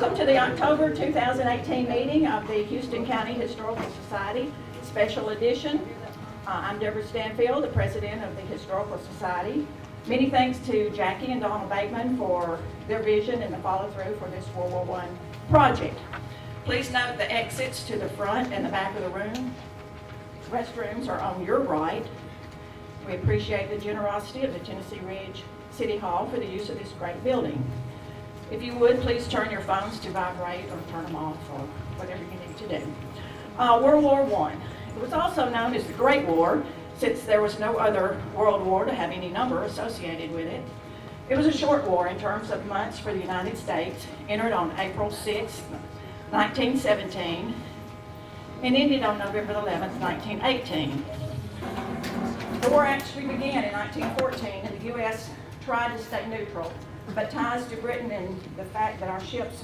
Welcome to the October 2018 meeting of the Houston County Historical Society, Special Edition. I'm Deborah Stanfield, the President of the Historical Society. Many thanks to Jackie and Donald Bateman for their vision and the follow-through for this World War I project. Please note the exits to the front and the back of the room. Restrooms are on your right. We appreciate the generosity of the Tennessee Ridge City Hall for the use of this great building. If you would, please turn your phones to vibrate or turn them off or whatever you need to do. World War I. It was also known as the Great War, since there was no other world war to have any number associated with it. It was a short war in terms of months for the United States, entered on April 6, 1917, and ended on November 11, 1918. The war actually began in 1914, and the U.S. tried to stay neutral, but ties to Britain and the fact that our ships,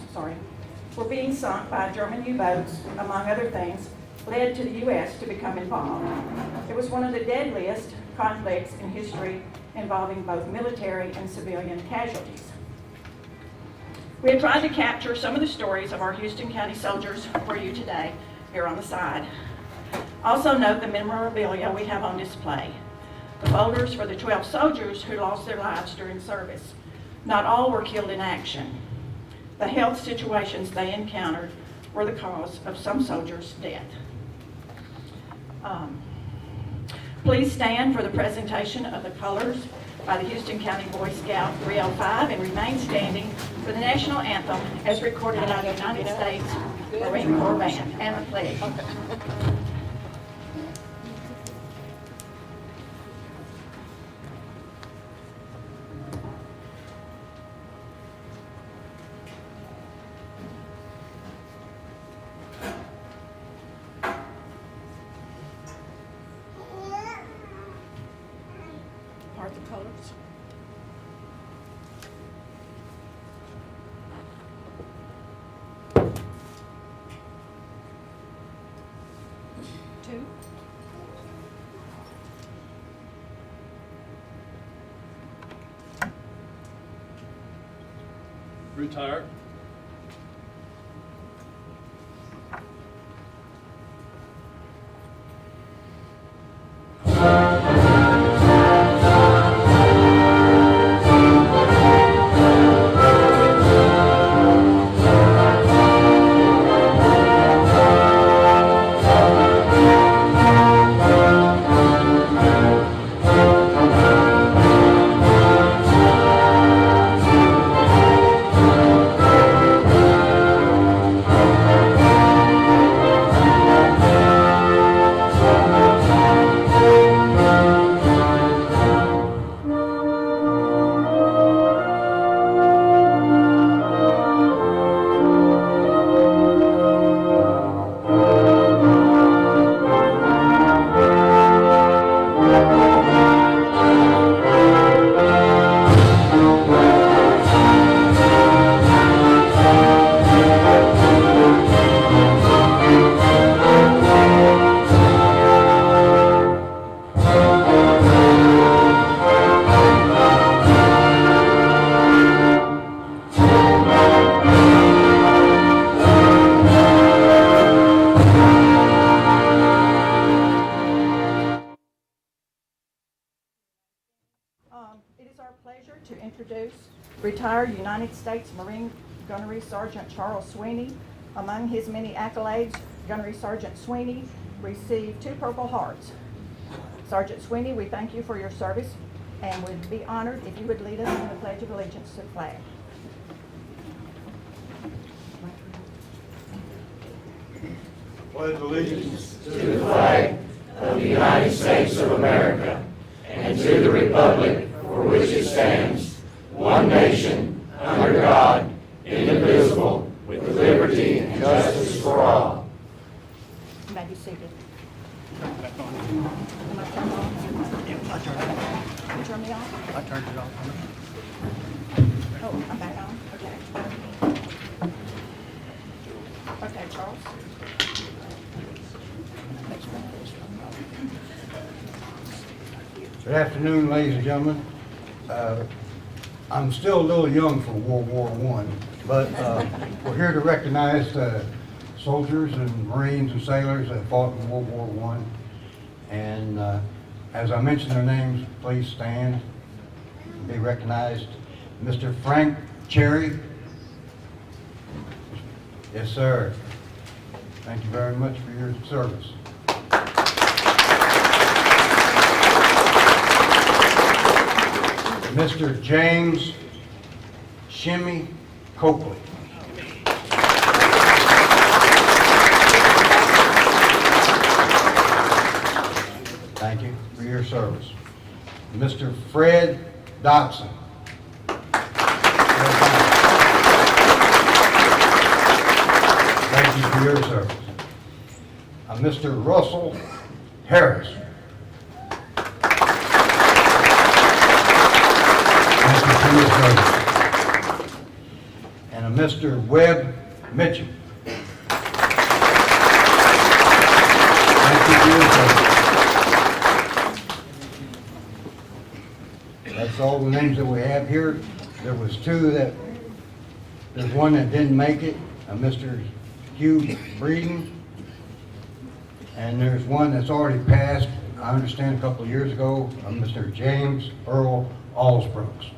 were being sunk by German U-boats, among other things, led to the U.S. to become involved. It was one of the deadliest conflicts in history involving both military and civilian casualties. We have tried to capture some of the stories of our Houston County soldiers for you today, here on the side. Also note the memorabilia we have on display. The folders for the 12 soldiers who lost their lives during service. Not all were killed in action. The health situations they encountered were the cause of some soldiers' death. Please stand for the presentation of the colors by the Houston County Boy Scout 305 and remain standing for the national anthem as recorded by the United States Marine Corps Band and the pledge. Part the colors. Two. Retire. It is our pleasure to introduce retired United States Marine Gunnery Sergeant Charles Sweeney. Among his many accolades, Gunnery Sergeant Sweeney received 2 Purple Hearts. Sergeant Sweeney, we thank you for your service and would be honored if you would lead us in the Pledge of Allegiance to the flag. Pledge allegiance to the flag of the United States of America and to the republic for which it stands, one nation, under God, indivisible, with liberty and justice for all. You may be seated. Am I turned on? Yeah, I turned it on. You turn me off? I turned it on. Oh, I'm back on? Okay. Okay, Charles. Good afternoon, ladies and gentlemen. I'm still a little young for World War I, but we're here to recognize the soldiers and Marines and sailors that fought in World War I. And as I mention their names, please stand and be recognized. Mr. Frank Cherry. Yes, sir. Thank you very much for your service. Mr. James Shimmy Copley. Thank you for your service. Mr. Fred Dotson. Thank you for your service. Mr. Russell Harris. Thank you for your service. And a Mr. Webb Mitchell. Thank you for your service. That's all the names that we have here. There was two that, there's one that didn't make it, Mr. Hugh Breeden. And there's one that's already passed, I understand a couple of years ago, Mr. James Earl Allsbrooks.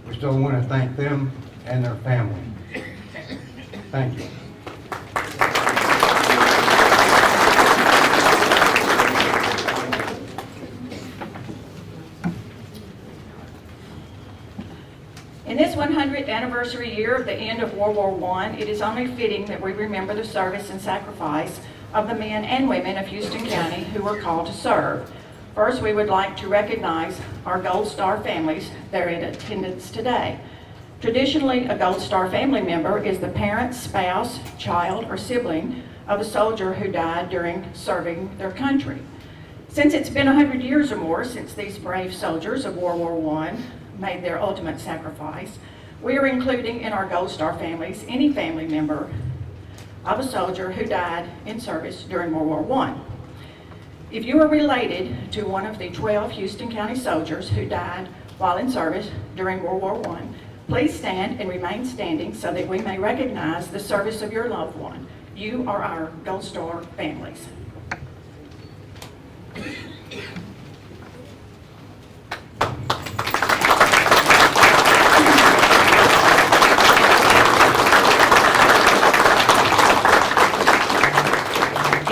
We still want to thank them and their family. Thank you. In this 100th anniversary year of the end of World War I, it is only fitting that we remember the service and sacrifice of the men and women of Houston County who were called to serve. First, we would like to recognize our Gold Star families that are in attendance today. Traditionally, a Gold Star family member is the parent, spouse, child, or sibling of a soldier who died during serving their country. Since it's been 100 years or more since these brave soldiers of World War I made their ultimate sacrifice, we are including in our Gold Star families any family member of a soldier who died in service during World War I. If you are related to one of the 12 Houston County soldiers who died while in service during World War I, please stand and remain standing so that we may recognize the service of your loved one. You are our Gold Star families.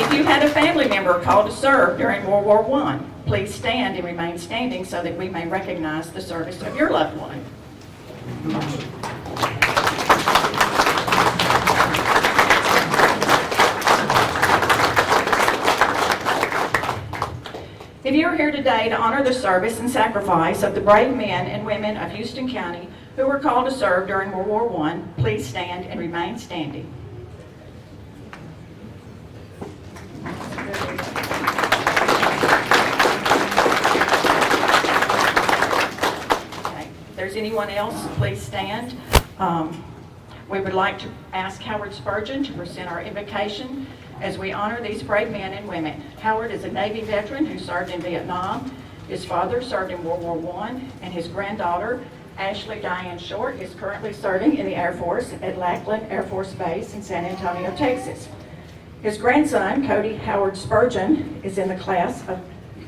If you had a family member called to serve during World War I, please stand and remain standing so that we may recognize the service of your loved one. If you are here today to honor the service and sacrifice of the brave men and women of Houston County who were called to serve during World War I, please stand and remain standing. If there's anyone else, please stand. We would like to ask Howard Spurgeon to present our invocation as we honor these brave men and women. Howard is a Navy veteran who served in Vietnam. His father served in World War I, and his granddaughter, Ashley Diane Short, is currently serving in the Air Force at Lackland Air Force Base in San Antonio, Texas. His grandson, Cody Howard Spurgeon, is in the class of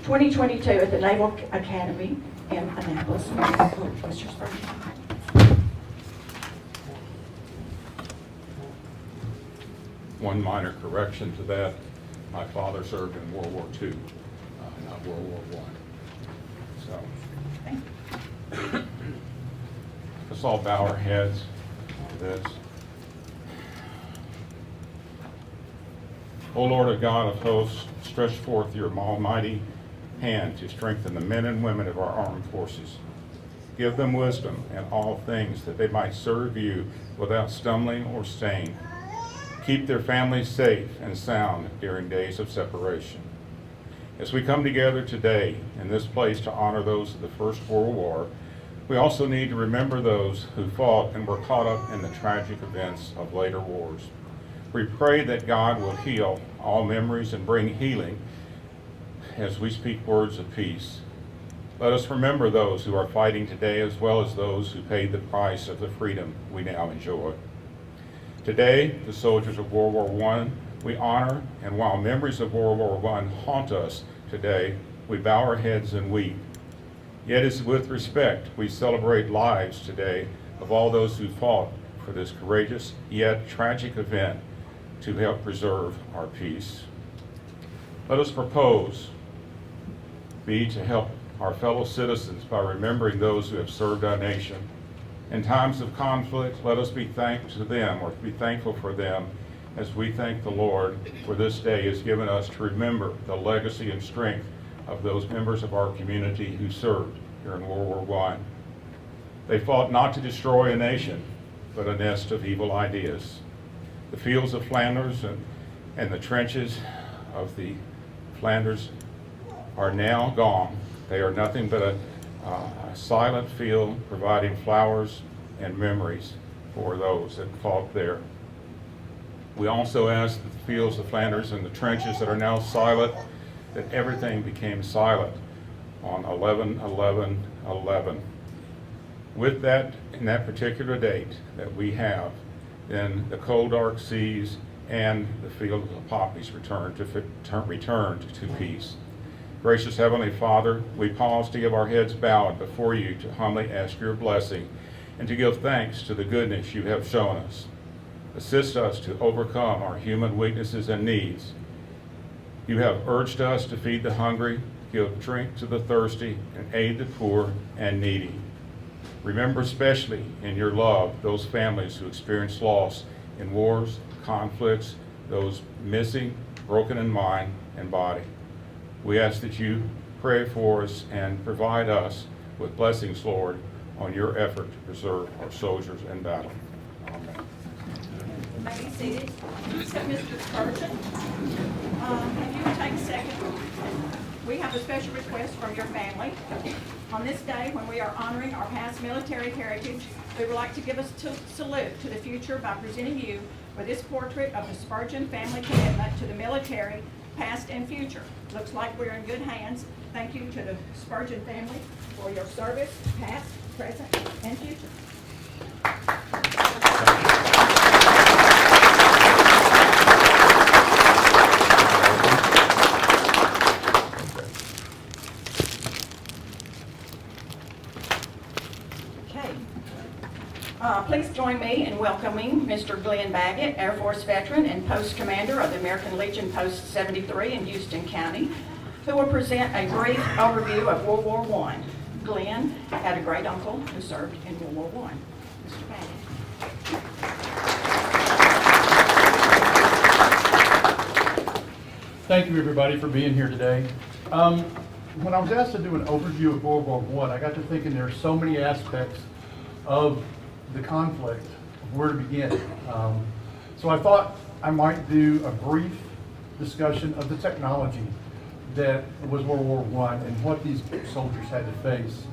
2022 at the Naval Academy in Annapolis. Mr. Spurgeon. One minor correction to that, my father served in World War II, not World War I. So, let's all bow our heads to this. O Lord of God of hosts, stretch forth your almighty hand to strengthen the men and women of our armed forces. Give them wisdom in all things that they might serve you without stumbling or stain. Keep their families safe and sound during days of separation. As we come together today in this place to honor those of the First World War, we also need to remember those who fought and were caught up in the tragic events of later wars. We pray that God will heal all memories and bring healing as we speak words of peace. Let us remember those who are fighting today as well as those who paid the price of the freedom we now enjoy. Today, the soldiers of World War I, we honor, and while memories of World War I haunt us today, we bow our heads and weep. Yet it's with respect we celebrate lives today of all those who fought for this courageous yet tragic event to help preserve our peace. Let us propose be to help our fellow citizens by remembering those who have served our nation. In times of conflict, let us be thankful to them or be thankful for them as we thank the Lord for this day has given us to remember the legacy and strength of those members of our community who served during World War I. They fought not to destroy a nation, but a nest of evil ideas. The fields of Flanders and the trenches of the Flanders are now gone. They are nothing but a silent field providing flowers and memories for those that fought there. We also ask that the fields of Flanders and the trenches that are now silent, that everything became silent on 11/11/11. With that, in that particular date that we have, then the cold dark seas and the field of poppies returned to peace. Gracious Heavenly Father, we pause to give our heads bowed before you to humbly ask your blessing and to give thanks to the goodness you have shown us. Assist us to overcome our human weaknesses and needs. You have urged us to feed the hungry, give drink to the thirsty, and aid the poor and needy. Remember especially in your love those families who experience loss in wars, conflicts, those missing, broken in mind and body. We ask that you pray for us and provide us with blessings, Lord, on your effort to preserve our soldiers in battle. Amen. You may be seated. So, Mr. Spurgeon, if you would take a second. We have a special request from your family. On this day, when we are honoring our past military heritage, we would like to give a salute to the future by presenting you with this portrait of the Spurgeon family commitment to the military, past and future. Looks like we're in good hands. Thank you to the Spurgeon family for your service, past, present, and future. Okay. Please join me in welcoming Mr. Glenn Baggett, Air Force veteran and post commander of the American Legion Post 73 in Houston County, who will present a brief overview of World War I. Glenn had a great uncle who served in World War I. Mr. Baggett. Thank you, everybody, for being here today. When I was asked to do an overview of World War I, I got to thinking there are so many aspects of the conflict, of where to begin. So I thought I might do a brief discussion of the technology that was World War I and what these soldiers had to face.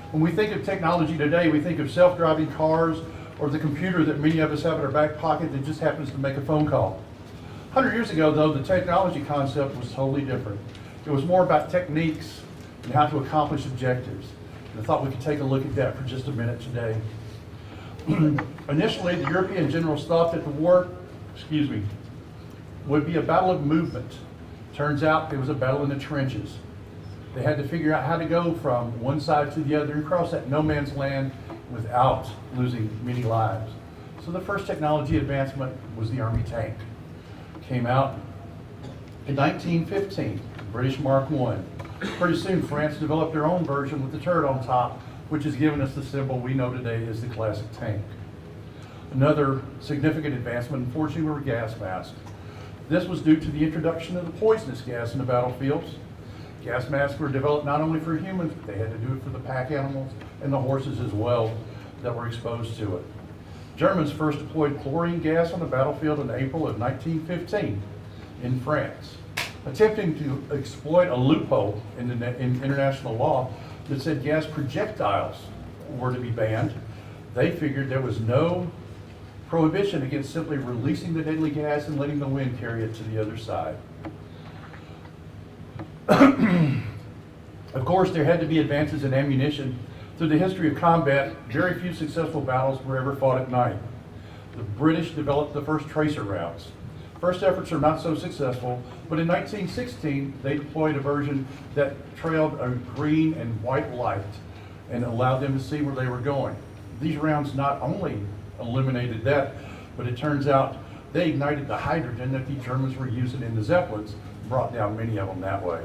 When we think of technology today, we think of self-driving cars or the computer that many of us have in our back pocket that just happens to make a phone call. 100 years ago, though, the technology concept was totally different. It was more about techniques and how to accomplish objectives. And I thought we could take a look at that for just a minute today. Initially, the European generals thought that the war, would be a battle of movement. Turns out it was a battle in the trenches. They had to figure out how to go from one side to the other and cross that no man's land without losing many lives. So the first technology advancement was the Army tank. Came out in 1915, British Mark I. Pretty soon, France developed their own version with the turret on top, which has given us the symbol we know today as the classic tank. Another significant advancement, unfortunately, were gas masks. This was due to the introduction of the poisonous gas in the battlefields. Gas masks were developed not only for humans, but they had to do it for the pack animals and the horses as well that were exposed to it. Germans first deployed chlorine gas on the battlefield in April of 1915 in France, attempting to exploit a loophole in international law that said gas projectiles were to be banned. They figured there was no prohibition against simply releasing the deadly gas and letting the wind carry it to the other side. Of course, there had to be advances in ammunition. Through the history of combat, very few successful battles were ever fought at night. The British developed the first tracer routes. First efforts are not so successful, but in 1916, they deployed a version that trailed a green and white light and allowed them to see where they were going. These rounds not only eliminated that, but it turns out they ignited the hydrogen that the Germans were using in the Zeppelins, brought down many of them that way.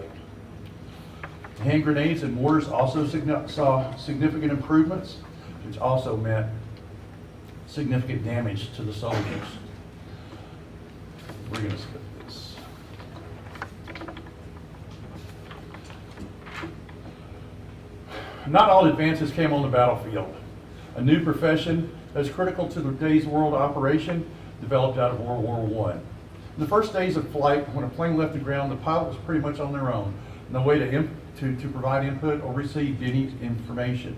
Hand grenades and mortars also saw significant improvements, which also meant significant damage to the soldiers. We're going to skip this. Not all advances came on the battlefield. A new profession that is critical to today's world operation developed out of World War I. In the first days of flight, when a plane left the ground, the pilot was pretty much on their own. No way to provide input or receive any information.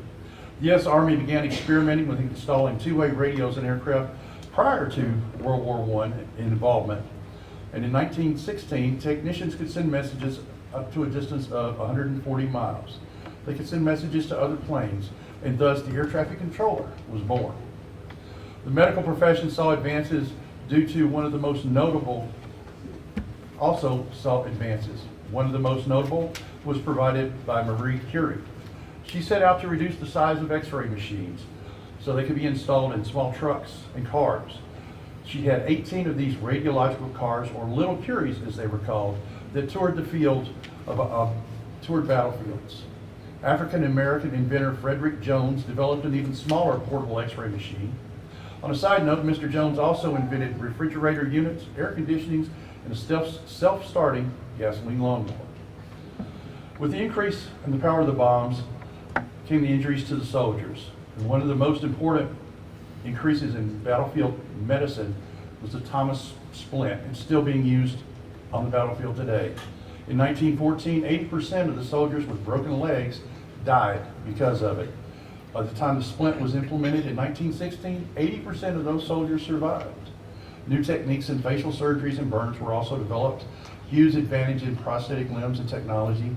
The U.S. Army began experimenting with installing two-way radios in aircraft prior to World War I involvement. And in 1916, technicians could send messages up to a distance of 140 miles. They could send messages to other planes, and thus the air traffic controller was born. The medical profession saw advances due to one of the most notable, also saw advances. One of the most notable was provided by Marie Curie. She set out to reduce the size of X-ray machines so they could be installed in small trucks and cars. She had 18 of these radiological cars, or little Curies as they were called, that toured the field toured battlefields. African-American inventor Frederick Jones developed an even smaller portable X-ray machine. On a side note, Mr. Jones also invented refrigerator units, air conditionings, and a self-starting gasoline lawnmower. With the increase in the power of the bombs came the injuries to the soldiers. And one of the most important increases in battlefield medicine was the Thomas splint. It's still being used on the battlefield today. In 1914, 80% of the soldiers with broken legs died because of it. By the time the splint was implemented in 1916, 80% of those soldiers survived. New techniques in facial surgeries and burns were also developed. Huge advantage in prosthetic limbs and technology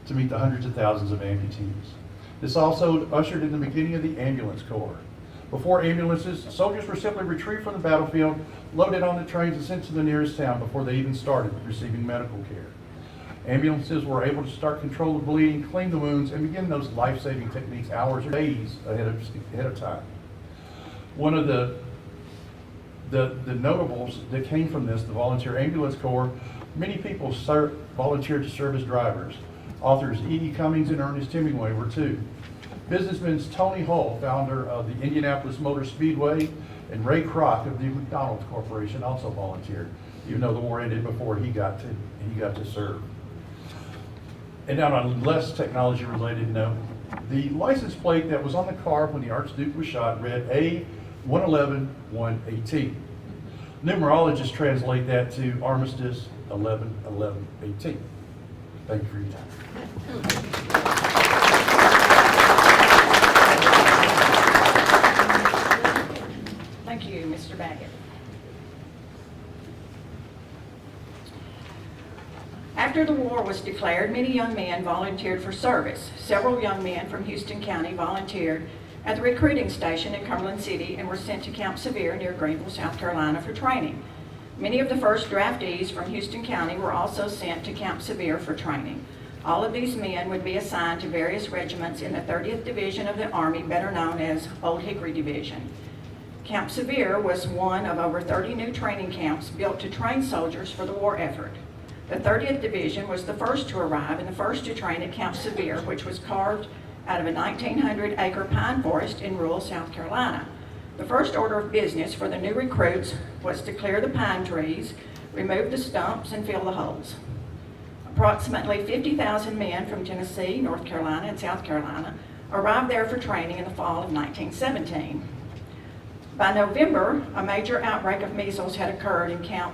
to meet the hundreds of thousands of amputees. This also ushered in the beginning of the ambulance corps. Before ambulances, soldiers were simply retrieved from the battlefield, loaded on the trains and sent to the nearest town before they even started receiving medical care. Ambulances were able to start control the bleeding, clean the wounds, and begin those life-saving techniques hours or days ahead of time. One of the notables that came from this, the Volunteer Ambulance Corps, many people volunteered to serve as drivers. Authors E.E. Cummings and Ernest Hemingway were two. Businessmen Tony Hull, founder of the Indianapolis Motor Speedway, and Ray Kroc of the McDonald's Corporation also volunteered, even though the war ended before he got to serve. And now on a less technology-related note, the license plate that was on the car when the Archduke was shot read A111-118. Numerologists translate that to Armistice 11-11-18. Thank you for your time. Thank you, Mr. Baggett. After the war was declared, many young men volunteered for service. Several young men from Houston County volunteered at the recruiting station in Cumberland City and were sent to Camp Sevier near Greenville, South Carolina for training. Many of the first draftees from Houston County were also sent to Camp Sevier for training. All of these men would be assigned to various regiments in the 30th Division of the Army, better known as Old Hickory Division. Camp Sevier was one of over 30 new training camps built to train soldiers for the war effort. The 30th Division was the first to arrive and the first to train at Camp Sevier, which was carved out of a 1,900-acre pine forest in rural South Carolina. The first order of business for the new recruits was to clear the pine trees, remove the stumps, and fill the holes. Approximately 50,000 men from Tennessee, North Carolina, and South Carolina arrived there for training in the fall of 1917. By November, a major outbreak of measles had occurred in Camp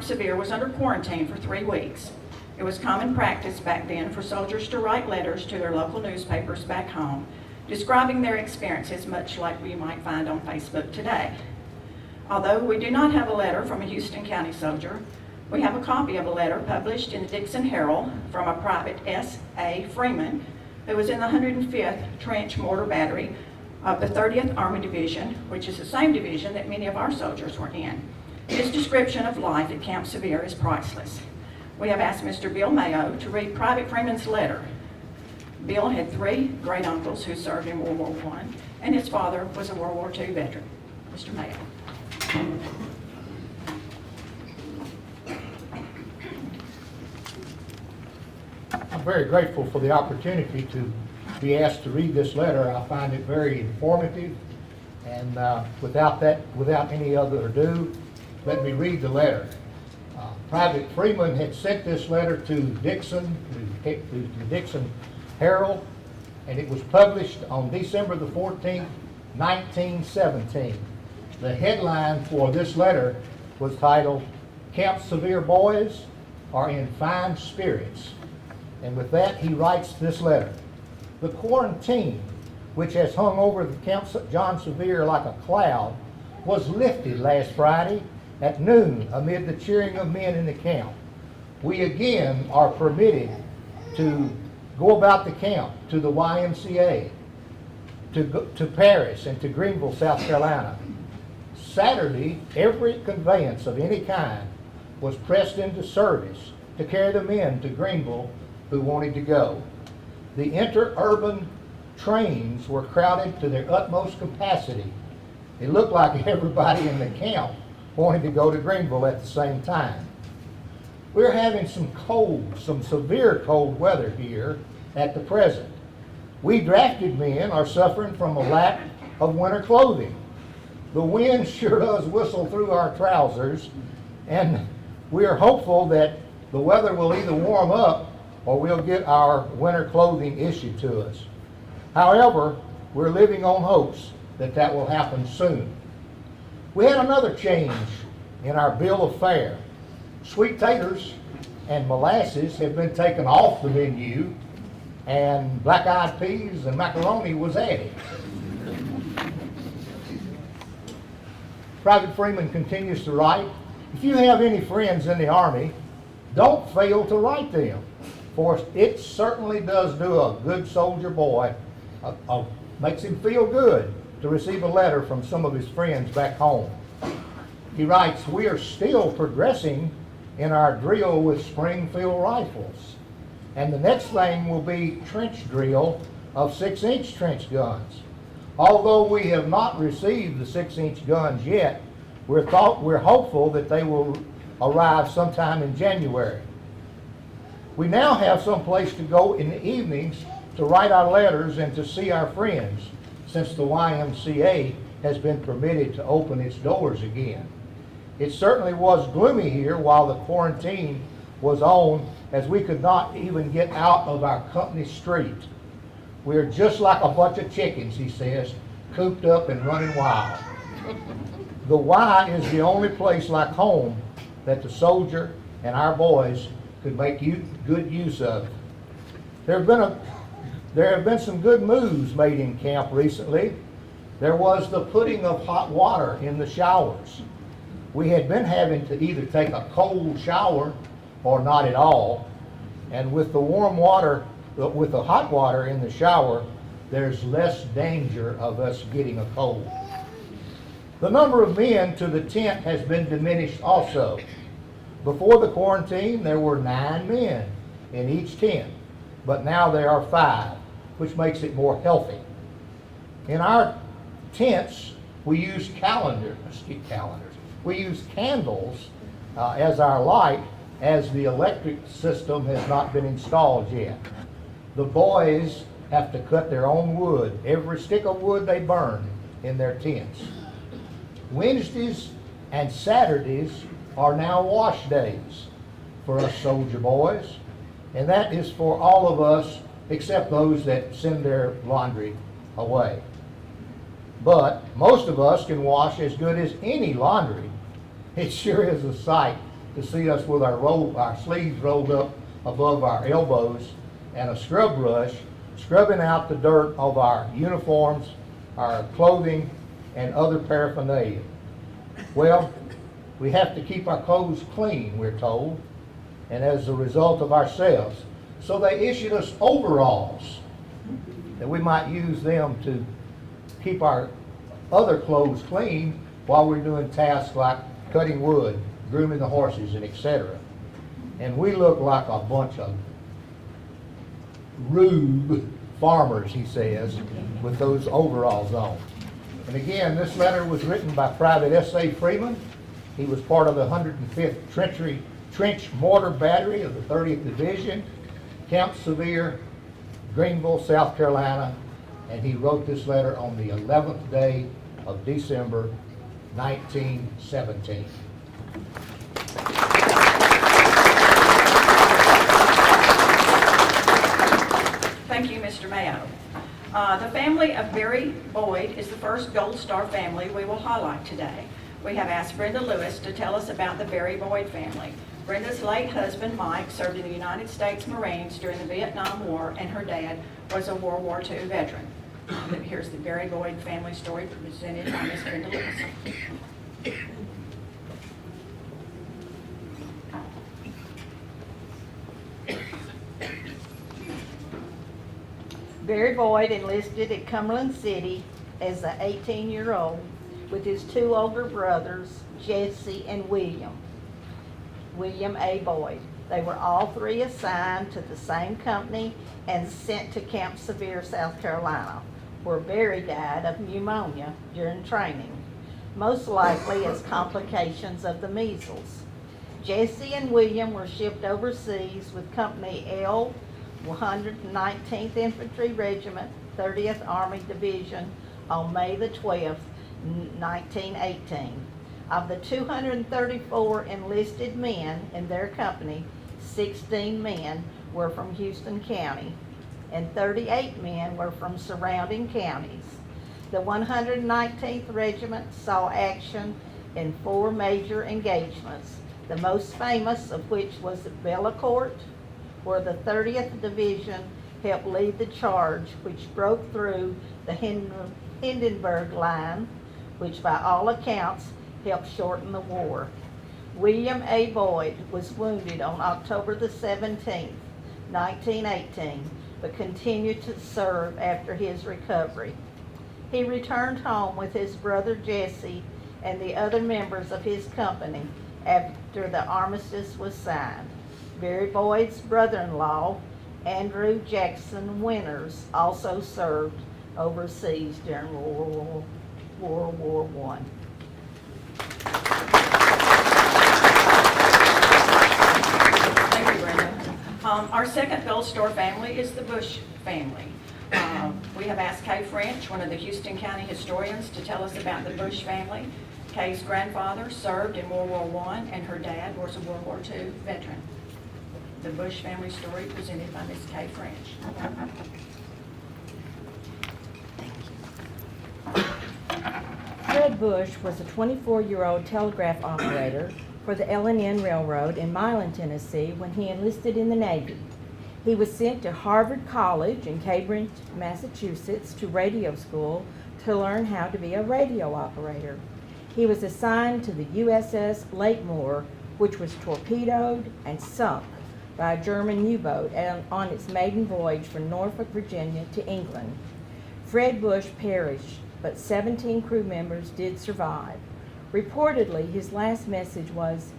Sevier was under quarantine for 3 weeks. It was common practice back then for soldiers to write letters to their local newspapers back home, describing their experiences much like we might find on Facebook today. Although we do not have a letter from a Houston County soldier, We have a copy of a letter published in the Dixon Herald from a private S.A. Freeman, who was in the 105th Trench Mortar Battery of the 30th Army Division, which is the same division that many of our soldiers were in. His description of life at Camp Sevier is priceless. We have asked Mr. Bill Mayo to read Private Freeman's letter. Bill had 3 great uncles who served in World War I, and his father was a World War II veteran. Mr. Mayo. I'm very grateful for the opportunity to be asked to read this letter. I find it very informative, and without any other ado, let me read the letter. Private Freeman had sent this letter to Dixon, to the Dixon Herald, and it was published on December the 14th, 1917. The headline for this letter was titled, "Camp Sevier Boys Are in Fine Spirits." And with that, he writes this letter. The quarantine, which has hung over the Camp John Sevier like a cloud, was lifted last Friday at noon amid the cheering of men in the camp. We again are permitted to go about the camp, to the YMCA, to Paris, and to Greenville, South Carolina. Saturday, every conveyance of any kind was pressed into service to carry the men to Greenville who wanted to go. The interurban trains were crowded to their utmost capacity. It looked like everybody in the camp wanted to go to Greenville at the same time. We're having some severe cold weather here at the present. We drafted men are suffering from a lack of winter clothing. The wind sure does whistle through our trousers, and we are hopeful that the weather will either warm up or we'll get our winter clothing issued to us. However, we're living on hopes that that will happen soon. We had another change in our bill of fare. Sweet taters and molasses have been taken off the menu, and black-eyed peas and macaroni was added. Private Freeman continues to write, if you have any friends in the Army, don't fail to write them, for it certainly does do a good soldier boy, makes him feel good to receive a letter from some of his friends back home. He writes, we are still progressing in our drill with Springfield rifles, and the next thing will be trench drill of 6-inch trench guns. Although we have not received the 6-inch guns yet, we're hopeful that they will arrive sometime in January. We now have some place to go in the evenings to write our letters and to see our friends, since the YMCA has been permitted to open its doors again. It certainly was gloomy here while the quarantine was on, as we could not even get out of our company street. We're just like a bunch of chickens, he says, cooped up and running wild. The Y is the only place like home that the soldier and our boys could make good use of. There have been some good moves made in camp recently. There was the putting of hot water in the showers. We had been having to either take a cold shower or not at all. And with the warm water, with the hot water in the shower, there's less danger of us getting a cold. The number of men to the tent has been diminished also. Before the quarantine, there were 9 men in each tent, but now there are 5, which makes it more healthy. In our tents, we use We use candles as our light, as the electric system has not been installed yet. The boys have to cut their own wood, every stick of wood they burn in their tents. Wednesdays and Saturdays are now wash days for us soldier boys, and that is for all of us except those that send their laundry away. But most of us can wash as good as any laundry. It sure is a sight to see us with our sleeves rolled up above our elbows and a scrub brush scrubbing out the dirt of our uniforms, our clothing, and other paraphernalia. Well, We have to keep our clothes clean, we're told, and as a result of ourselves. So they issued us overalls that we might use them to keep our other clothes clean while we're doing tasks like cutting wood, grooming the horses, and etc. And we look like a bunch of rube farmers, he says, with those overalls on. And again, this letter was written by Private S.A. Freeman. He was part of the 105th Trench Mortar Battery of the 30th Division, Camp Sevier, Greenville, South Carolina, and he wrote this letter on the 11th day of December, 1917. Thank you, Mr. Mayo. The family of Barry Boyd is the first Gold Star family we will highlight today. We have asked Brenda Lewis to tell us about the Barry Boyd family. Brenda's late husband, Mike, served in the United States Marines during the Vietnam War, and her dad was a World War II veteran. Here's the Barry Boyd family story presented by Ms. Brenda Lewis. Barry Boyd enlisted at Cumberland City as an 18-year-old with his two older brothers, Jesse and William A. Boyd. They were all three assigned to the same company and sent to Camp Sevier, South Carolina, where Barry died of pneumonia during training, most likely as complications of the measles. Jesse and William were shipped overseas with Company L, 119th Infantry Regiment, 30th Army Division on May the 12th, 1918. Of the 234 enlisted men in their company, 16 men were from Houston County and 38 men were from surrounding counties. The 119th Regiment saw action in 4 major engagements, the most famous of which was at Bellecourt, where the 30th Division helped lead the charge which broke through the Hindenburg Line, which by all accounts helped shorten the war. William A. Boyd was wounded on October the 17th, 1918, but continued to serve after his recovery. He returned home with his brother Jesse and the other members of his company after the armistice was signed. Barry Boyd's brother-in-law, Andrew Jackson Winters, also served overseas during World War I. Thank you, Brenda. Our second Gold Star family is the Bush family. We have asked Kay French, one of the Houston County historians, to tell us about the Bush family. Kay's grandfather served in World War I, and her dad was a World War II veteran. The Bush family story presented by Ms. Kay French. Fred Bush was a 24-year-old telegraph operator for the L&N Railroad in Milan, Tennessee, when he enlisted in the Navy. He was sent to Harvard College in Cambridge, Massachusetts, to radio school to learn how to be a radio operator. He was assigned to the USS Lakemore, which was torpedoed and sunk by a German U-boat on its maiden voyage from Norfolk, Virginia to England. Fred Bush perished, but 17 crew members did survive. Reportedly, his last message was,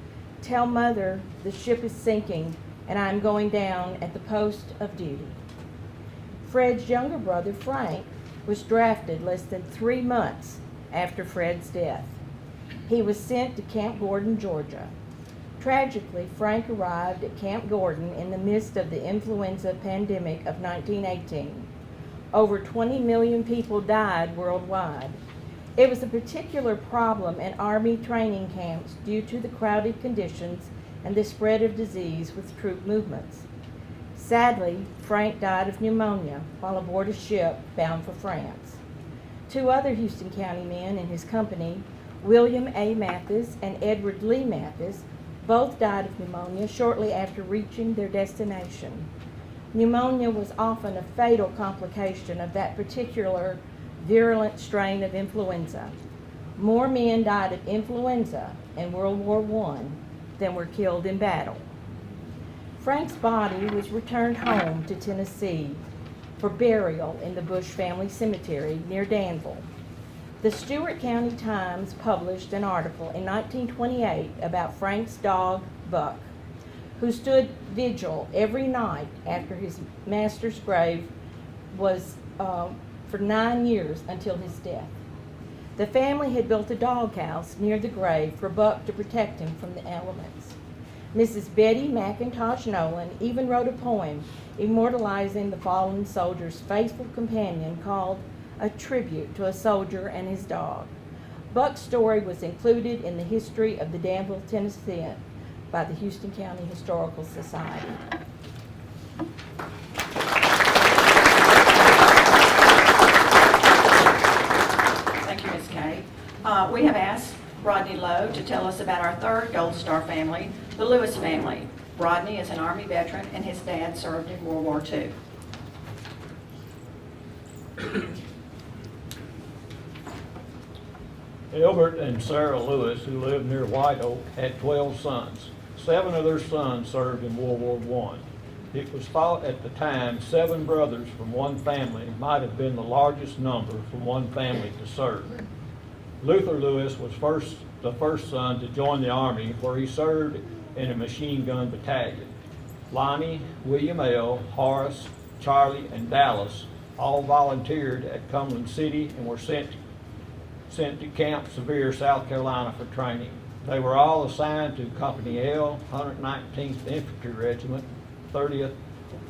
"Tell Mother the ship is sinking and I'm going down at the post of duty." Fred's younger brother, Frank, was drafted less than 3 months after Fred's death. He was sent to Camp Gordon, Georgia. Tragically, Frank arrived at Camp Gordon in the midst of the influenza pandemic of 1918. Over 20 million people died worldwide. It was a particular problem in Army training camps due to the crowded conditions and the spread of disease with troop movements. Sadly, Frank died of pneumonia while aboard a ship bound for France. 2 other Houston County men in his company, William A. Mathis and Edward Lee Mathis, both died of pneumonia shortly after reaching their destination. Pneumonia was often a fatal complication of that particular virulent strain of influenza. More men died of influenza in World War I than were killed in battle. Frank's body was returned home to Tennessee for burial in the Bush family cemetery near Danville. The Stewart County Times published an article in 1928 about Frank's dog, Buck, who stood vigil every night after his master's grave was for 9 years until his death. The family had built a doghouse near the grave for Buck to protect him from the elements. Mrs. Betty McIntosh Nolan even wrote a poem immortalizing the fallen soldier's faithful companion called A Tribute to a Soldier and His Dog. Buck's story was included in the History of the Danville, Tennessee by the Houston County Historical Society. Thank you, Ms. Kay. We have asked Rodney Lowe to tell us about our third Gold Star family, the Lewis family. Rodney is an Army veteran and his dad served in World War II. Albert and Sarah Lewis, who lived near White Oak, had 12 sons. 7 of their sons served in World War I. It was thought at the time 7 brothers from one family might have been the largest number from one family to serve. Luther Lewis was the first son to join the Army, where he served in a machine gun battalion. Lonnie, William L., Horace, Charlie, and Dallas all volunteered at Cumberland City and were sent to Camp Sevier, South Carolina for training. They were all assigned to Company L, 119th Infantry Regiment, 30th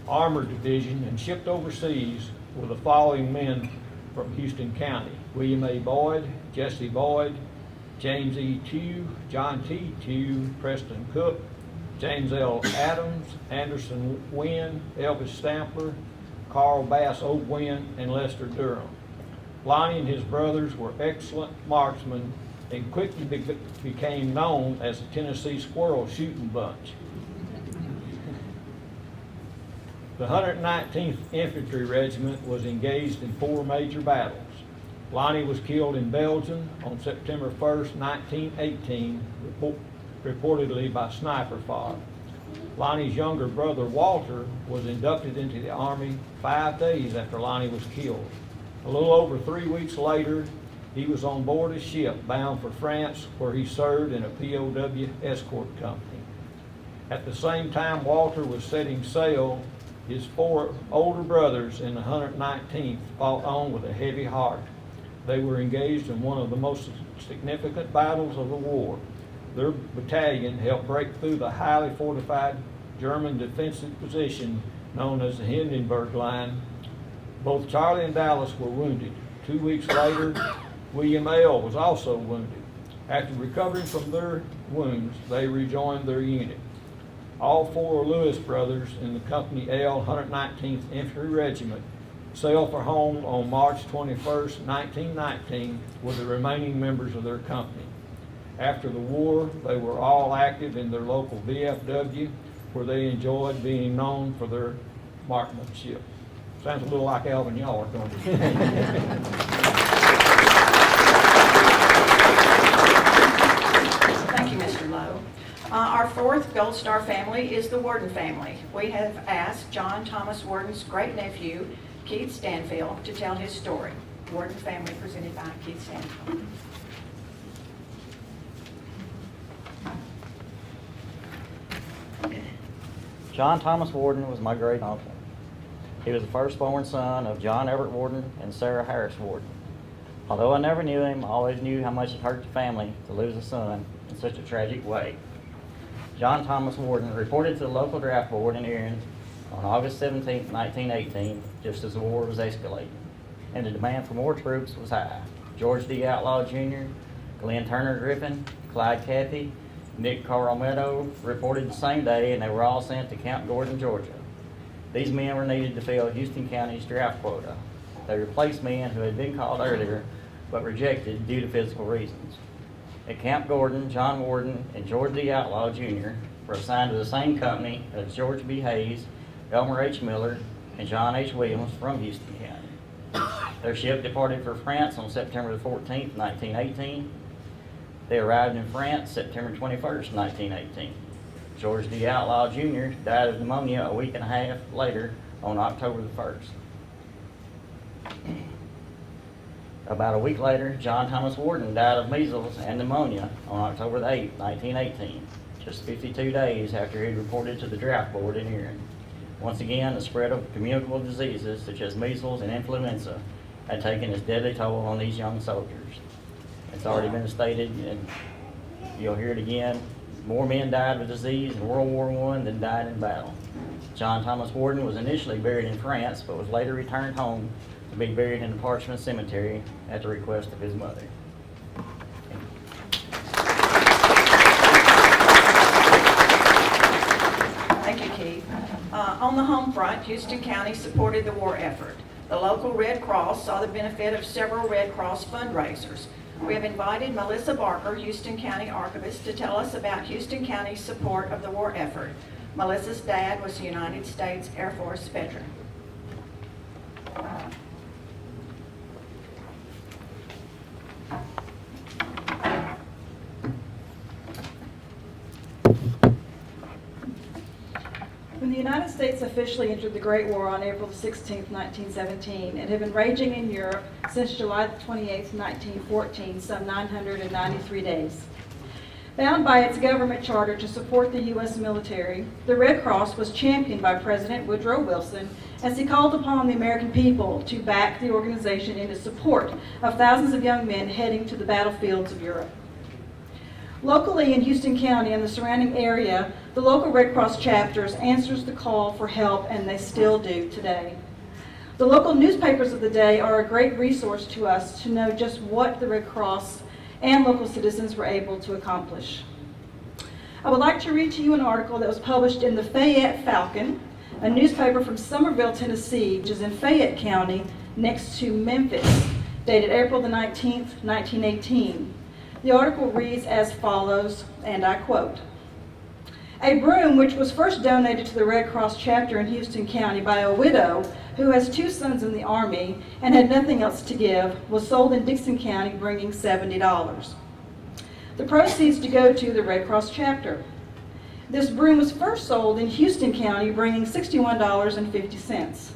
Armored Division, and shipped overseas with the following men from Houston County: William A. Boyd, Jesse Boyd, James E. Tew, John T. Tew, Preston Cook, James L. Adams, Anderson Wynn, Elvis Stampler, Carl Bass O'Gwen, and Lester Durham. Lonnie and his brothers were excellent marksmen and quickly became known as the Tennessee Squirrel Shooting Bunch. The 119th Infantry Regiment was engaged in 4 major battles. Lonnie was killed in Belgium on September 1st, 1918, reportedly by sniper fire. Lonnie's younger brother, Walter, was inducted into the Army 5 days after Lonnie was killed. A little over 3 weeks later, he was on board a ship bound for France, where he served in a POW escort company. At the same time Walter was setting sail, his 4 older brothers in the 119th fought on with a heavy heart. They were engaged in one of the most significant battles of the war. Their battalion helped break through the highly fortified German defensive position known as the Hindenburg Line. Both Charlie and Dallas were wounded. 2 weeks later, William L. was also wounded. After recovering from their wounds, they rejoined their unit. All 4 Lewis brothers in the Company L 119th Infantry Regiment sailed for home on March 21st, 1919, with the remaining members of their company. After the war, they were all active in their local VFW, where they enjoyed being known for their marksmanship. Sounds a little like Alvin Yard, don't it? Thank you, Mr. Lowe. Our 4th Gold Star family is the Worden family. We have asked John Thomas Worden's great-nephew, Keith Stanfield, to tell his story. Worden family presented by Keith Stanfield. John Thomas Worden was my great uncle. He was the firstborn son of John Everett Worden and Sarah Harris Worden. Although I never knew him, I always knew how much it hurt the family to lose a son in such a tragic way. John Thomas Worden reported to the local draft board in Erin on August 17, 1918, just as the war was escalating, and the demand for more troops was high. George D. Outlaw Jr., Glenn Turner Griffin, Clyde Cathy, Nick Carl Meadow reported the same day, and they were all sent to Camp Gordon, Georgia. These men were needed to fill Houston County's draft quota. They replaced men who had been called earlier but rejected due to physical reasons. At Camp Gordon, John Worden and George D. Outlaw Jr. were assigned to the same company as George B. Hayes, Elmer H. Miller, and John H. Williams from Houston County. Their ship departed for France on September the 14th, 1918. They arrived in France September 21st, 1918. George D. Outlaw Jr. died of pneumonia a week and a half later on October the 1st. About a week later, John Thomas Warden died of measles and pneumonia on October the 8th, 1918, just 52 days after he reported to the draft board in Erin. Once again, the spread of communicable diseases such as measles and influenza had taken its deadly toll on these young soldiers. It's already been stated, and you'll hear it again, more men died of disease in World War I than died in battle. John Thomas Warden was initially buried in France, but was later returned home to be buried in the Parchment Cemetery at the request of his mother. Thank you, Keith. On the home front, Houston County supported the war effort. The local Red Cross saw the benefit of several Red Cross fundraisers. We have invited Melissa Barker, Houston County Archivist, to tell us about Houston County's support of the war effort. Melissa's dad was a United States Air Force veteran. When the United States officially entered the Great War on April 16, 1917, it had been raging in Europe since July 28, 1914, some 993 days. Bound by its government charter to support the U.S. military, the Red Cross was championed by President Woodrow Wilson as he called upon the American people to back the organization in its support of thousands of young men heading to the battlefields of Europe. Locally in Houston County and the surrounding area, the local Red Cross chapters answers the call for help, and they still do today. The local newspapers of the day are a great resource to us to know just what the Red Cross and local citizens were able to accomplish. I would like to read to you an article that was published in the Fayette Falcon, a newspaper from Summerville, Tennessee, which is in Fayette County next to Memphis, dated April the 19th, 1918. The article reads as follows, and I quote, "A broom which was first donated to the Red Cross chapter in Houston County by a widow who has 2 sons in the Army and had nothing else to give was sold in Dickson County, bringing $70. The proceeds to go to the Red Cross chapter. This broom was first sold in Houston County, bringing $61.50.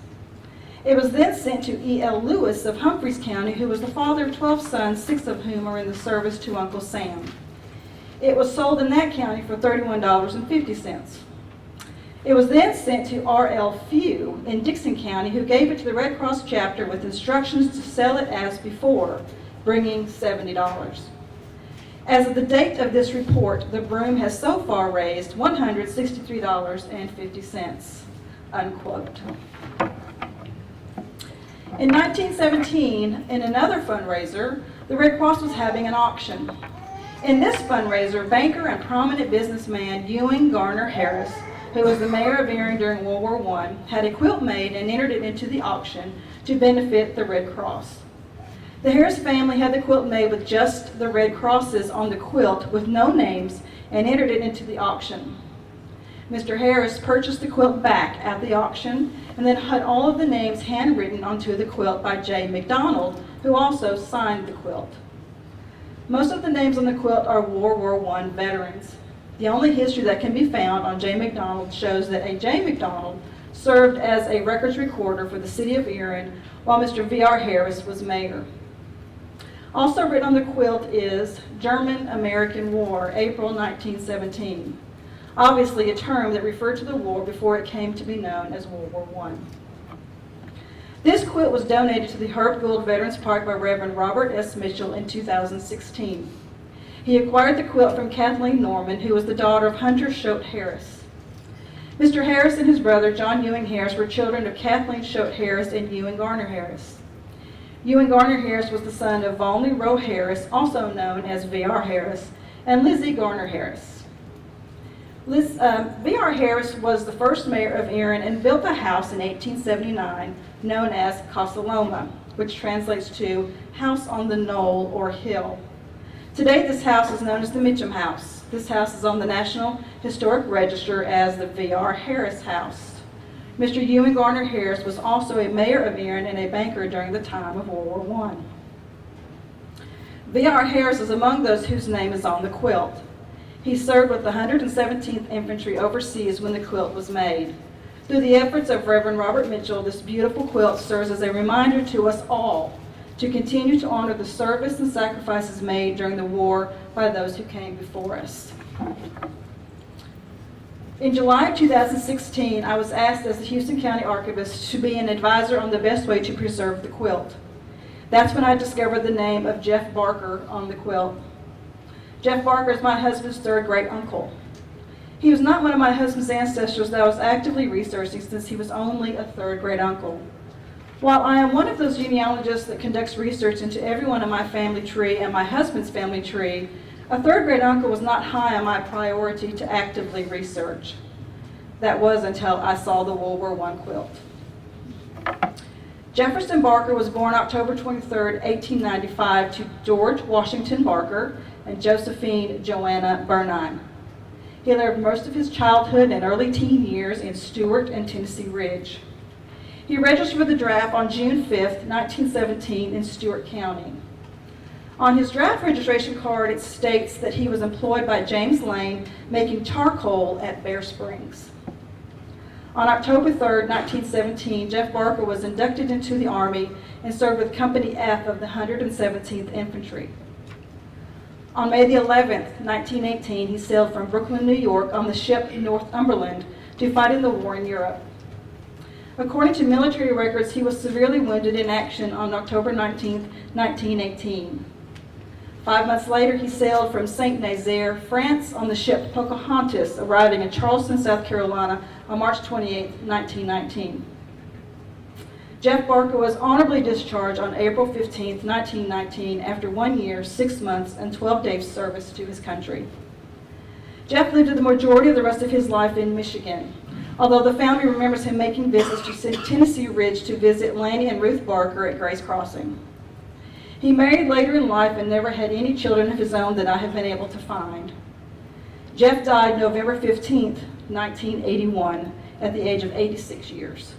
It was then sent to E.L. Lewis of Humphreys County, who was the father of 12 sons, 6 of whom are in the service to Uncle Sam. It was sold in that county for $31.50. It was then sent to R.L. Few in Dickson County, who gave it to the Red Cross chapter with instructions to sell it as before, bringing $70. As of the date of this report, the broom has so far raised $163.50, unquote. In 1917, in another fundraiser, the Red Cross was having an auction. In this fundraiser, banker and prominent businessman Ewing Garner Harris, who was the mayor of Erin during World War I, had a quilt made and entered it into the auction to benefit the Red Cross. The Harris family had the quilt made with just the Red Crosses on the quilt with no names and entered it into the auction. Mr. Harris purchased the quilt back at the auction and then had all of the names handwritten onto the quilt by J. McDonald, who also signed the quilt. Most of the names on the quilt are World War I veterans. The only history that can be found on J. McDonald shows that a J. McDonald served as a records recorder for the city of Erin while Mr. V.R. Harris was mayor. Also written on the quilt is German-American War, April 1917. Obviously a term that referred to the war before it came to be known as World War I. This quilt was donated to the Herb Gould Veterans Park by Reverend Robert S. Mitchell in 2016. He acquired the quilt from Kathleen Norman, who was the daughter of Hunter Choate Harris. Mr. Harris and his brother, John Ewing Harris, were children of Kathleen Choate Harris and Ewing Garner Harris. Ewing Garner Harris was the son of Volney Rowe Harris, also known as V.R. Harris, and Lizzie Garner Harris. V.R. Harris was the first mayor of Erin and built a house in 1879 known as Casa Loma, which translates to house on the knoll or hill. Today this house is known as the Mitchum House. This house is on the National Historic Register as the V.R. Harris House. Mr. Ewan Garner Harris was also a mayor of Erin and a banker during the time of World War I. V.R. Harris is among those whose name is on the quilt. He served with the 117th Infantry overseas when the quilt was made. Through the efforts of Reverend Robert Mitchell, this beautiful quilt serves as a reminder to us all to continue to honor the service and sacrifices made during the war by those who came before us. In July of 2016, I was asked as the Houston County Archivist to be an advisor on the best way to preserve the quilt. That's when I discovered the name of Jeff Barker on the quilt. Jeff Barker is my husband's third great uncle. He was not one of my husband's ancestors that I was actively researching since he was only a third great uncle. While I am one of those genealogists that conducts research into everyone in my family tree and my husband's family tree, a third great uncle was not high on my priority to actively research. That was until I saw the World War I quilt. Jefferson Barker was born October 23, 1895 to George Washington Barker and Josephine Joanna Bernine. He lived most of his childhood and early teen years in Stuart and Tennessee Ridge. He registered for the draft on June 5, 1917 in Stuart County. On his draft registration card, it states that he was employed by James Lane making charcoal at Bear Springs. On October 3, 1917, Jeff Barker was inducted into the Army and served with Company F of the 117th Infantry. On May the 11th, 1918, he sailed from Brooklyn, New York on the ship Northumberland to fight in the war in Europe. According to military records, he was severely wounded in action on October 19, 1918. 5 months later, he sailed from St. Nazaire, France on the ship Pocahontas, arriving in Charleston, South Carolina on March 28, 1919. Jeff Barker was honorably discharged on April 15, 1919, after 1 year, 6 months, and 12 days service to his country. Jeff lived the majority of the rest of his life in Michigan, although the family remembers him making visits to Tennessee Ridge to visit Lanny and Ruth Barker at Grace Crossing. He married later in life and never had any children of his own that I have been able to find. Jeff died November 15, 1981, at the age of 86 years.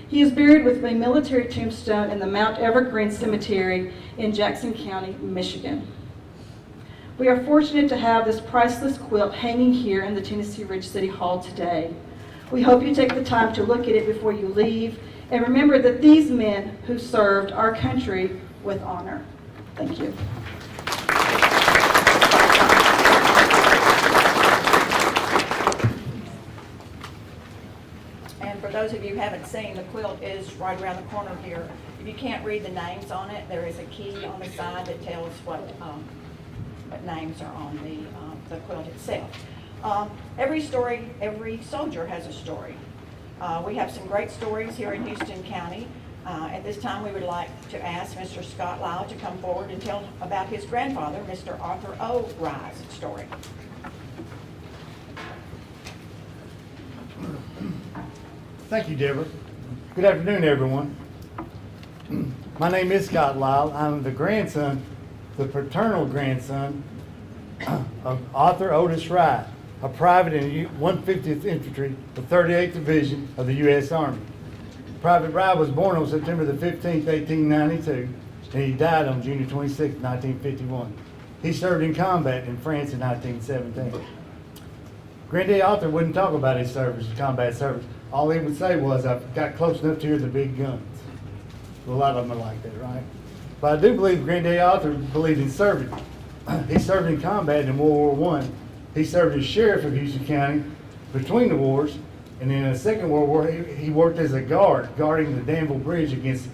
He is buried with a military tombstone in the Mount Evergreen Cemetery in Jackson County, Michigan. We are fortunate to have this priceless quilt hanging here in the Tennessee Ridge City Hall today. We hope you take the time to look at it before you leave and remember that these men who served our country with honor. Thank you. And for those of you who haven't seen, the quilt is right around the corner here. If you can't read the names on it, there is a key on the side that tells what names are on the quilt itself. Every soldier has a story. We have some great stories here in Houston County. At this time, we would like to ask Mr. Scott Lyle to come forward and tell about his grandfather, Mr. Arthur O. Rye's story. Thank you, Deborah. Good afternoon, everyone. My name is Scott Lyle. I'm the paternal grandson of Arthur Otis Rye, a private in 150th Infantry, the 38th Division of the U.S. Army. Private Rye was born on September the 15th, 1892, and he died on June 26, 1951. He served in combat in France in 1917. Granddad Arthur wouldn't talk about his service, his combat service. All he would say was, I got close enough to hear the big guns. Well, a lot of them are like that, right? But I do believe Granddad Arthur believed in serving. He served in combat in World War I. He served as sheriff of Houston County between the wars, and in the Second World War, he worked as a guard, guarding the Danville Bridge against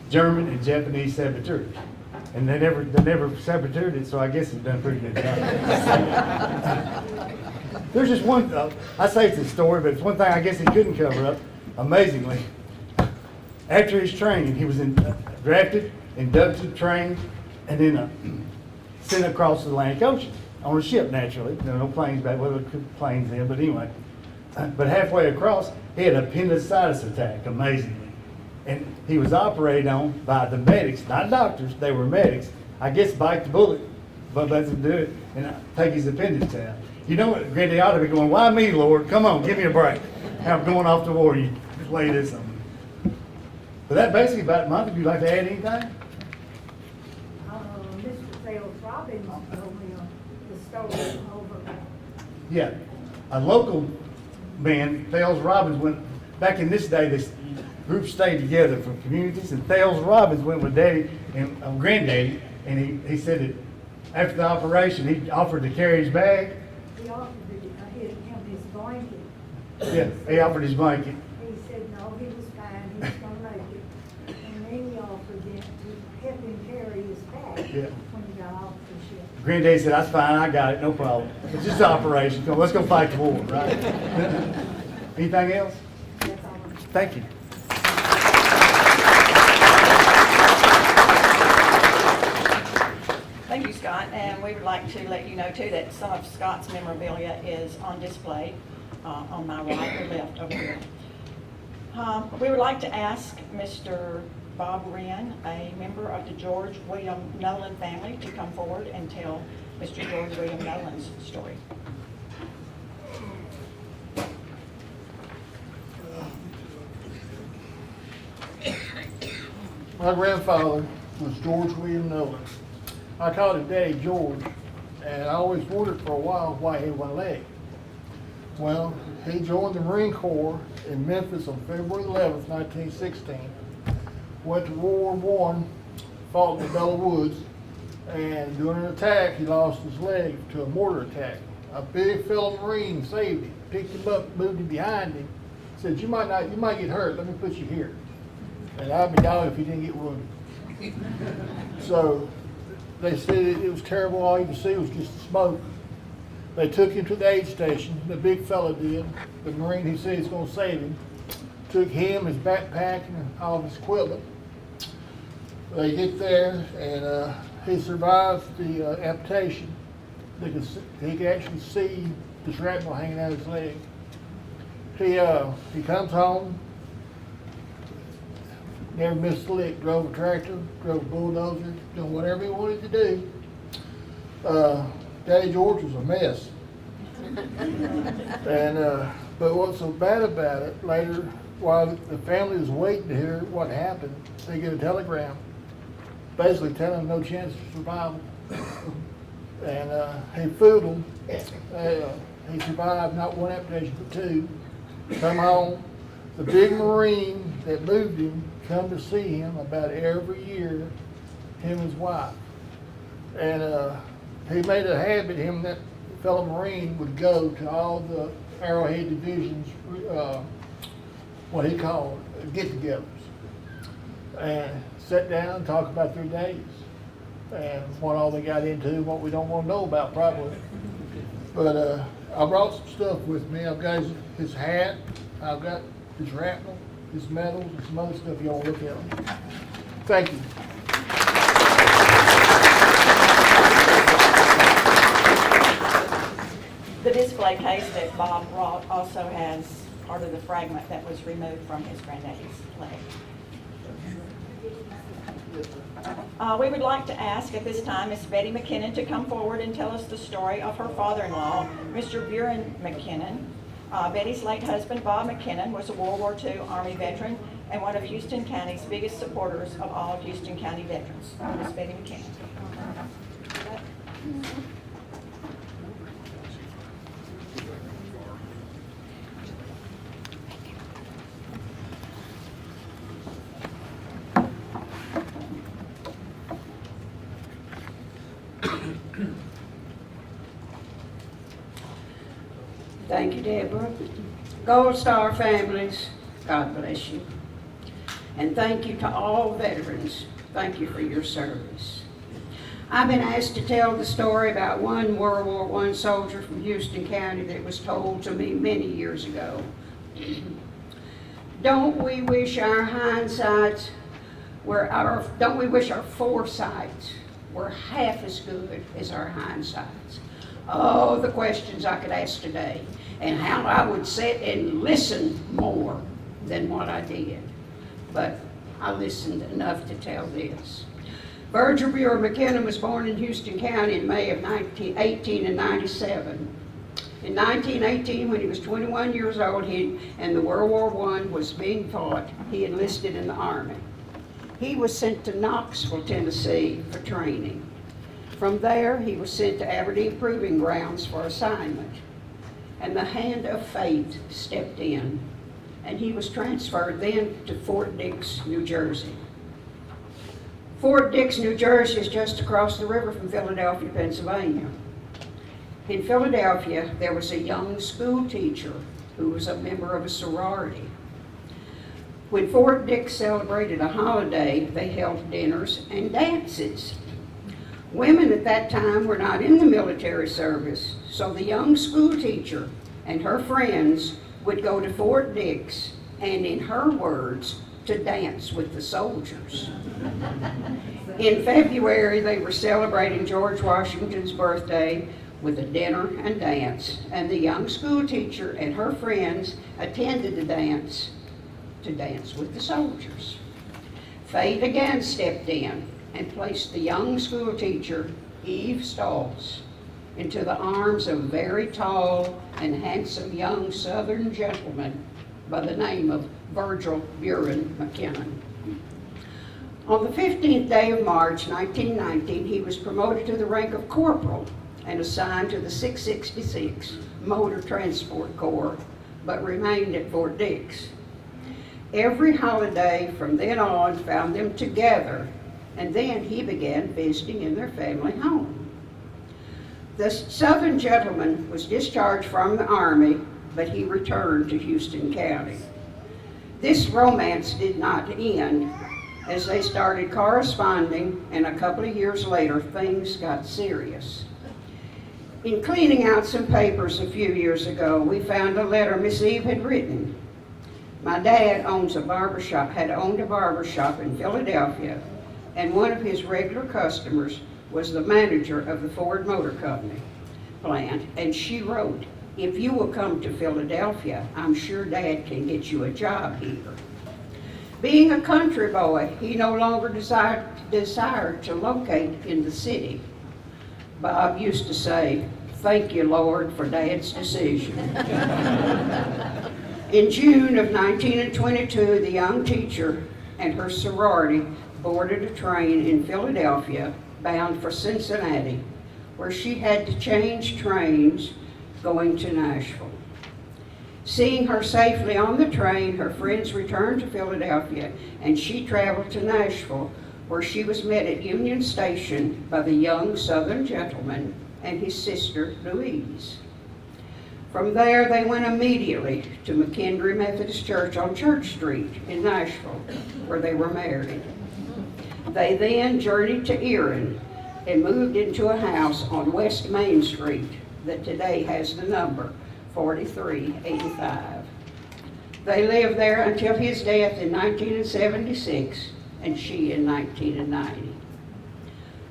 German and Japanese saboteurs. And they never saboteured it, so I guess he's done a pretty good job. There's just one, I say it's a story, but it's one thing I guess he couldn't cover up, amazingly. After his training, he was drafted, inducted, trained, and then sent across the Atlantic Ocean on a ship, naturally. There were no planes back, well, there were planes then, but anyway. But halfway across, he had an appendicitis attack, amazingly. And he was operated on by the medics, not doctors, they were medics. I guess bite the bullet, but let them do it and take his appendix out. You know what, Granddad ought to be going, why me, Lord? Come on, give me a break. Have going off the war, you just lay this on me. But that basically about month. Would you like to add anything? Mr. Sales Robbins told me the story over. Yeah, a local band, Thales Robbins, went, back in this day, this group stayed together from communities, and Thales Robbins went with Daddy and Granddaddy, and he said that after the operation, he offered to carry his bag. He offered him his blanket. Yeah, he offered his blanket. He said, no, he was fine, he was gonna make it. And then he offered him to help him carry his bag Yeah. when he got off the ship. Granddaddy said, that's fine, I got it, no problem. It's just an operation, let's go fight the war, right? Anything else? That's all. Thank you. Thank you, Scott, and we would like to let you know too that some of Scott's memorabilia is on display on my right or left over here. We would like to ask Mr. Bob Wren, a member of the George William Nolan family, to come forward and tell Mr. George William Nolan's story. My grandfather was George William Nolan. I called him Daddy George, and I always wondered for a while why he had one leg. Well, he joined the Marine Corps in Memphis on February 11th, 1916. Went to World War I, fought in the Belleau Woods, and during an attack, he lost his leg to a mortar attack. A big fellow Marine saved him, picked him up, moved him behind him, said, you might get hurt, let me put you here. And I'd be down if he didn't get wounded. So they said it was terrible, all you could see was just the smoke. They took him to the aid station, the big fella did, the Marine who said he's gonna save him, took him, his backpack, and all of his equipment. They get there, and he survived the amputation. He could actually see the shrapnel hanging out of his leg. He comes home, never missed a lick, drove a tractor, drove a bulldozer, doing whatever he wanted to do. Daddy George was a mess. And, but what's so bad about it, later, while the family was waiting to hear what happened, they get a telegram basically telling them no chance of survival. And he fooled them. He survived not one amputation but two. Come home. The big Marine that moved him come to see him about every year, him and his wife. And he made a habit, him and that fellow Marine would go to all the Arrowhead Division's, what he called get-togethers. And sit down and talk about their days. And what all they got into, what we don't want to know about probably. But I brought some stuff with me. I've got his hat, I've got his shrapnel, his medals, and some other stuff you want to look at. Thank you. The display case that Bob brought also has part of the fragment that was removed from his granddaddy's leg. We would like to ask at this time Miss Betty McKinnon to come forward and tell us the story of her father-in-law, Mr. Buren McKinnon. Betty's late husband, Bob McKinnon, was a World War II Army veteran and one of Houston County's biggest supporters of all of Houston County veterans. Miss Betty McKinnon. Thank you, Deborah. Gold Star families, God bless you. And thank you to all veterans. Thank you for your service. I've been asked to tell the story about one World War I soldier from Houston County that was told to me many years ago. Don't we wish our hindsights were don't we wish our foresights were half as good as our hindsights? Oh, the questions I could ask today, and how I would sit and listen more than what I did. But I listened enough to tell this. Virgil Buren McKinnon was born in Houston County in May of 1897. In 1918, when he was 21 years old and the World War I was being fought, he enlisted in the Army. He was sent to Knoxville, Tennessee for training. From there, he was sent to Aberdeen Proving Grounds for assignment. And the hand of fate stepped in, and he was transferred then to Fort Dix, New Jersey. Fort Dix, New Jersey is just across the river from Philadelphia, Pennsylvania. In Philadelphia, there was a young school teacher who was a member of a sorority. When Fort Dix celebrated a holiday, they held dinners and dances. Women at that time were not in the military service, so the young school teacher and her friends would go to Fort Dix and, in her words, to dance with the soldiers. In February, they were celebrating George Washington's birthday with a dinner and dance, and the young school teacher and her friends attended the dance to dance with the soldiers. Fate again stepped in and placed the young school teacher, Eve Stoltz, into the arms of a very tall and handsome young Southern gentleman by the name of Virgil Buren McKinnon. On the 15th day of March, 1919, he was promoted to the rank of corporal and assigned to the 666 Motor Transport Corps, but remained at Fort Dix. Every holiday from then on found them together, and then he began visiting in their family home. The Southern gentleman was discharged from the Army, but he returned to Houston County. This romance did not end, as they started corresponding, and a couple of years later, things got serious. In cleaning out some papers a few years ago, we found a letter Miss Eve had written. My dad had owned a barbershop in Philadelphia, and one of his regular customers was the manager of the Ford Motor Company plant, and she wrote, "If you will come to Philadelphia, I'm sure Dad can get you a job here." Being a country boy, he no longer desired to locate in the city. Bob used to say, "Thank you, Lord, for Dad's decision." In June of 1922, the young teacher and her sorority boarded a train in Philadelphia bound for Cincinnati, where she had to change trains going to Nashville. Seeing her safely on the train, her friends returned to Philadelphia, and she traveled to Nashville, where she was met at Union Station by the young Southern gentleman and his sister, Louise. From there, they went immediately to McKendree Methodist Church on Church Street in Nashville, where they were married. They then journeyed to Erin and moved into a house on West Main Street that today has the number 4385. They lived there until his death in 1976 and she in 1990.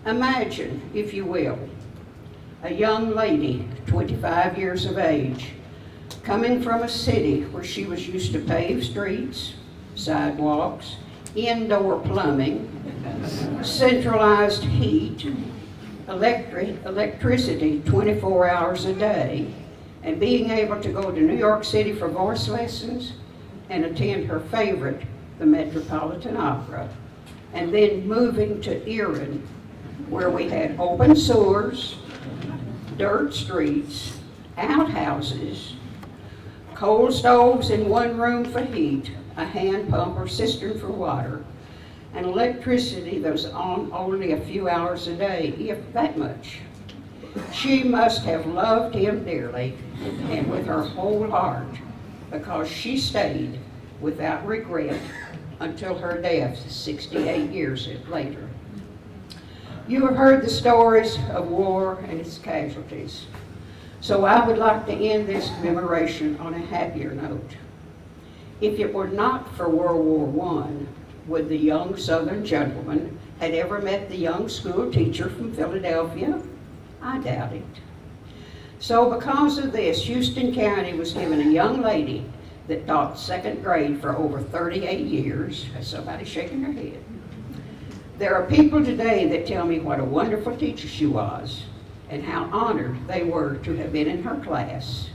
Imagine, if you will, a young lady, 25 years of age, coming from a city where she was used to paved streets, sidewalks, indoor plumbing, centralized heat, electricity 24 hours a day, and being able to go to New York City for voice lessons and attend her favorite, the Metropolitan Opera, and then moving to Erin, where we had open sewers, dirt streets, outhouses, coal stoves in one room for heat, a hand pump or cistern for water, and electricity that was on only a few hours a day, if that much. She must have loved him dearly and with her whole heart, because she stayed without regret until her death 68 years later. You have heard the stories of war and its casualties, so I would like to end this commemoration on a happier note. If it were not for World War I, would the young Southern gentleman had ever met the young school teacher from Philadelphia? I doubt it. So because of this, Houston County was given a young lady that taught second grade for over 38 years. That's somebody shaking their head. There are people today that tell me what a wonderful teacher she was, and how honored they were to have been in her class.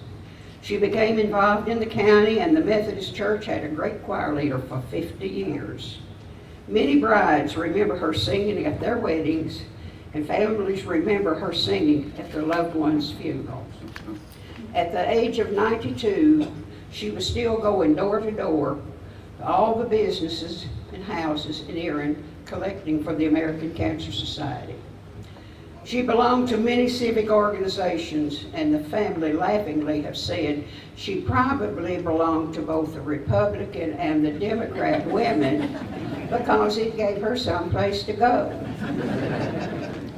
She became involved in the county, and the Methodist Church had a great choir leader for 50 years. Many brides remember her singing at their weddings, and families remember her singing at their loved ones' funerals. At the age of 92, she was still going door to door to all the businesses and houses in Erin collecting for the American Cancer Society. She belonged to many civic organizations, and the family laughingly have said she probably belonged to both the Republican and the Democrat women because it gave her someplace to go.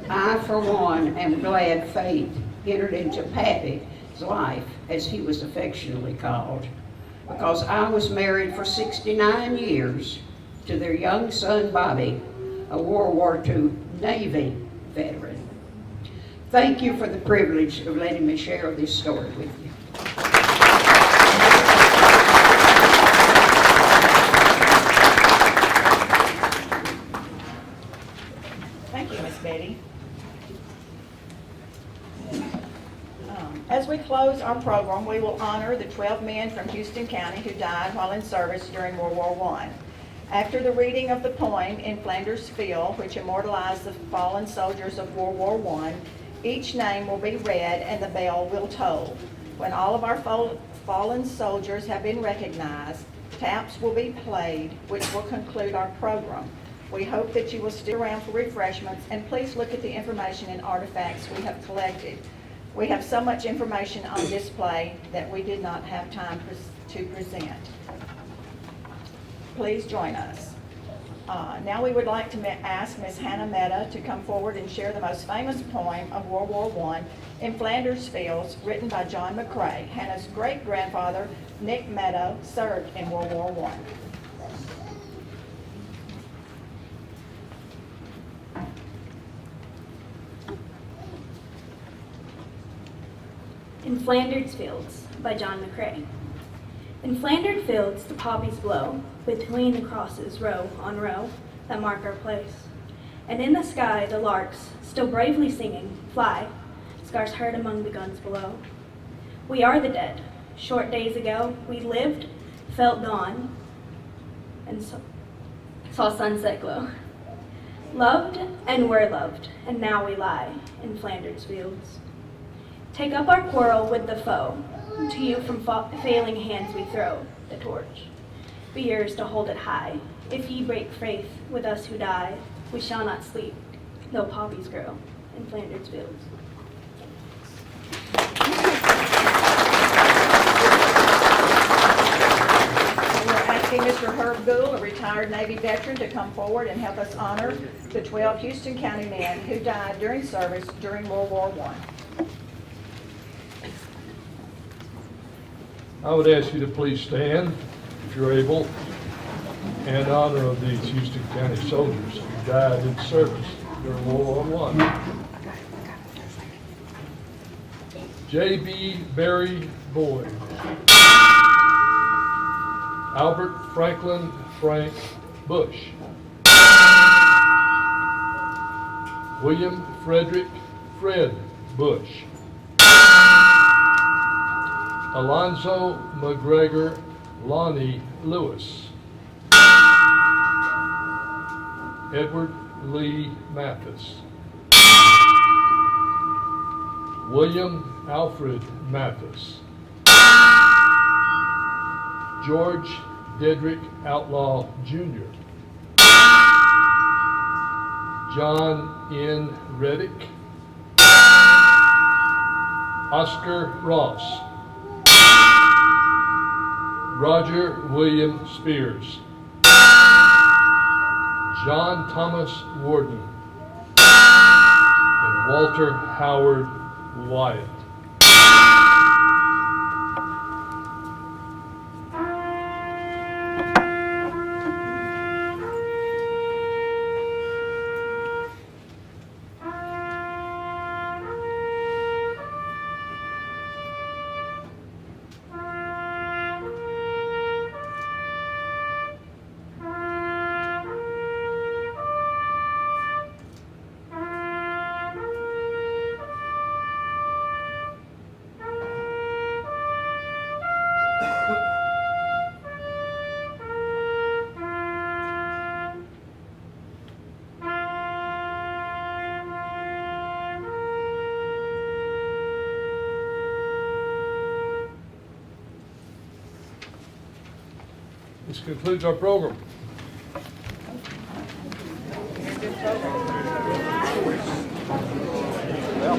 I, for one, am glad fate entered into Pappy's life, as he was affectionately called, because I was married for 69 years to their young son, Bobby, a World War II Navy veteran. Thank you for the privilege of letting me share this story with you. Thank you, Miss Betty. As we close our program, we will honor the 12 men from Houston County who died while in service during World War I. After the reading of the poem In Flanders Field, which immortalized the fallen soldiers of World War I, each name will be read and the bell will toll. When all of our fallen soldiers have been recognized, taps will be played, which will conclude our program. We hope that you will stick around for refreshments, and please look at the information and artifacts we have collected. We have so much information on display that we did not have time to present. Please join us. Now we would like to ask Ms. Hannah Mehta to come forward and share the most famous poem of World War I, In Flanders Fields, written by John McCrae. Hannah's great-grandfather, Nick Mehta, served in World War I. In Flanders Fields by John McCrae. In Flanders Fields the poppies blow, between the crosses row on row that mark our place. And in the sky the larks, still bravely singing, fly, scars heard among the guns below. We are the dead. Short days ago we lived, felt dawn, and saw sunset glow. Loved and were loved, and now we lie in Flanders Fields. Take up our quarrel with the foe. To you from failing hands we throw the torch. Be yours to hold it high. If ye break faith with us who die, we shall not sleep, though poppies grow in Flanders Fields. We're asking Mr. Herb Gould, a retired Navy veteran, to come forward and help us honor the 12 Houston County men who died during service during World War I. I would ask you to please stand, if you're able, in honor of these Houston County soldiers who died in service during World War I. J.B. Barry Boyd, Albert Franklin Frank Bush, William Frederick Fred Bush, Alonzo McGregor Lonnie Lewis, Edward Lee Mathis, William Alfred Mathis, George Dedrick Outlaw Jr., John N. Reddick, Oscar Ross, Roger William Spears, John Thomas Warden, and Walter Howard Wyatt. This concludes our program. Well,